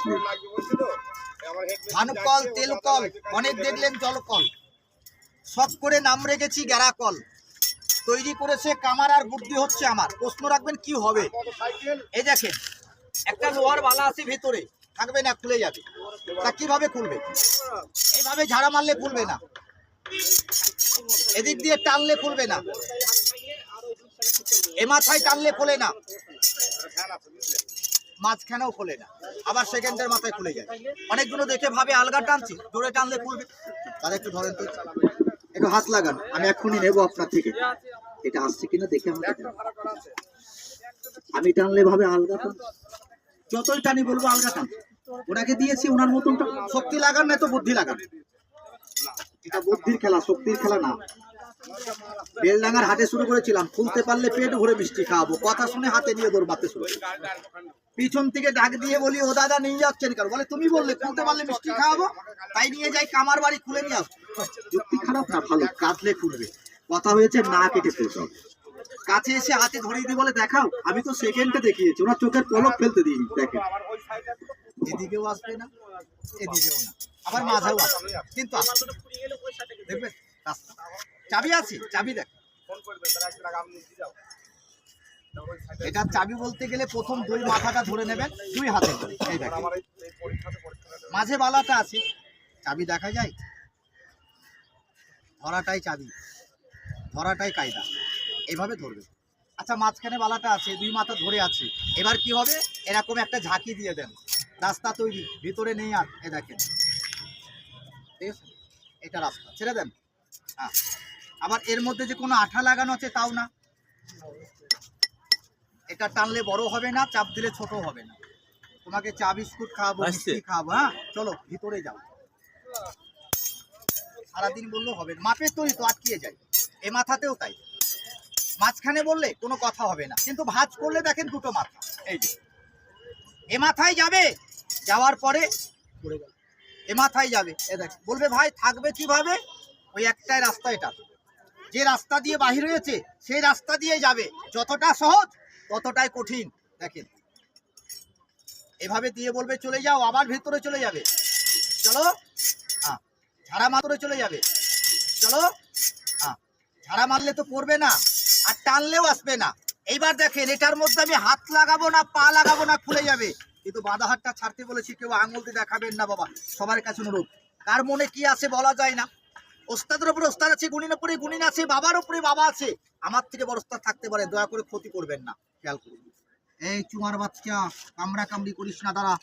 নেই। ধানকল, তেলকল, অনেক দেখলেন জলকল, সব করে নাম রেখেছি গ্যারাকল। তৈরি করেছে কামার আর বুদ্ধি হচ্ছে আমার। প্রশ্ন রাখবেন কি হবে? এই দেখেন একটা লোহার বালা আছে ভেতরে, থাকবে না, খুলে যাবে। তা কিভাবে খুলবে? এইভাবে ঝাড়া মারলে খুলবে না, এদিক দিয়ে টানলে খুলবে না, এ মাথায় টানলে খোলে না, মাঝখানেও খোলে না, আবার সেকেন্ডের মাথায় খুলে যায়। অনেকগুলো দেখে ভাবে আলগা টানছি, জোরে টানলে খুলবে। তারা একটু ধরেন তো, একটু হাত লাগান, আমি এক্ষুনি নেবো আপনার থেকে। এটা আসছে কিনা দেখে আমাকে। আমি টানলে ভাবে আলগা টান, যতই টানি বলবো আলগা টান। ওনাকে দিয়েছি ওনার মতন শক্তি লাগান, না তো বুদ্ধি লাগান। এটা বুদ্ধির খেলা, শক্তির খেলা না। বেলডাঙ্গার হাটে শুরু করেছিলাম, খুলতে পারলে পেট ভরে মিষ্টি খাওয়াবো। কথা শুনে হাতে নিয়ে দৌড়াতে শুরু, পিছন থেকে ডাক দিয়ে বলি, ও দাদা নিয়ে যাচ্ছেন কেন? বলে তুমি বললে খুলতে পারলে মিষ্টি খাওয়াবো, তাই নিয়ে যাই কামার বাড়ি, খুলে নিয়ে আসবো। যুক্তি খারাপ না, ভালো, কাটলে খুলবে। কথা হয়েছে না কেটে ফেলতে হবে। কাছে এসে হাতে ধরিয়ে দিয়ে বলে দেখাও, আমি তো সেকেন্ডে দেখিয়েছি, ওনার চোখের পলক ফেলতে দিই। দেখেন এদিকেও আসবে না, এদিকেও না, আবার মাঝেও আসবে, কিন্তু দেখবে চাবি আছে, চাবি দেখ। এটা চাবি বলতে গেলে প্রথম দুই মাথাটা ধরে নেবেন দুই হাতে করে। এই দেখেন মাঝে বালাটা আছে, চাবি দেখা যায়, ধরাটাই চাবি, ধরাটাই কায়দা, এইভাবে ধরবে। আচ্ছা মাঝখানে বালাটা আছে, দুই মাথা ধরে আছে, এবার কি হবে? এরকম একটা ঝাঁকি দিয়ে দেন, রাস্তা তৈরি, ভিতরে নেই আর। এ দেখেন, ঠিক আছে, এটা রাস্তা, ছেড়ে দেন। হ্যাঁ, আবার এর মধ্যে যে কোনো আঠা লাগানো আছে তাও না, এটা টানলে বড় হবে না, চাপ দিলে ছোট হবে না। তোমাকে চা বিস্কুট খাওয়াবো, মিষ্টি খাওয়াবো, হ্যাঁ চলো ভিতরে যাও। সারাদিন বললেও হবে না, মাপের তৈরি তো আটকিয়ে যায়। এ মাথাতেও তাই, মাঝখানে বললে কোনো কথা হবে না, কিন্তু ভাঁজ করলে দেখেন দুটো মাথা, এই যে এ মাথায় যাবে, যাওয়ার পরে এ মাথায় যাবে। এ দেখ বলবে ভাই থাকবে কিভাবে? ওই একটাই রাস্তা, এটা যে রাস্তা দিয়ে বাহির হয়েছে সেই রাস্তা দিয়ে যাবে। যতটা সহজ ততটাই কঠিন। দেখেন এভাবে দিয়ে বলবে চলে যাও, আবার ভেতরে চলে যাবে, চলো। হ্যাঁ, ঝাড়া মারলে চলে যাবে, চলো। হ্যাঁ, ঝাড়া মারলে তো পড়বে না, আর টানলেও আসবে না। এইবার দেখেন এটার মধ্যে আমি হাত লাগাবো না, পা লাগাবো না, খুলে যাবে। কিন্তু বাঁধা হাতটা ছাড়তে বলেছি, কেউ আঙুল দিয়ে দেখাবেন না বাবা, সবার কাছে অনুরোধ। কার মনে কি আছে বলা যায় না। ওস্তাদের উপরে ওস্তাদ আছে, গুণিনের উপরে গুণিন আছে, বাবার উপরে বাবা আছে, আমার থেকে বড় ওস্তাদ থাকতে পারে, দয়া করে ক্ষতি করবেন না, খেয়াল করুন। এই চুমার বাচ্চা, কামড়া কামড়ি করিস না, দাঁড়া।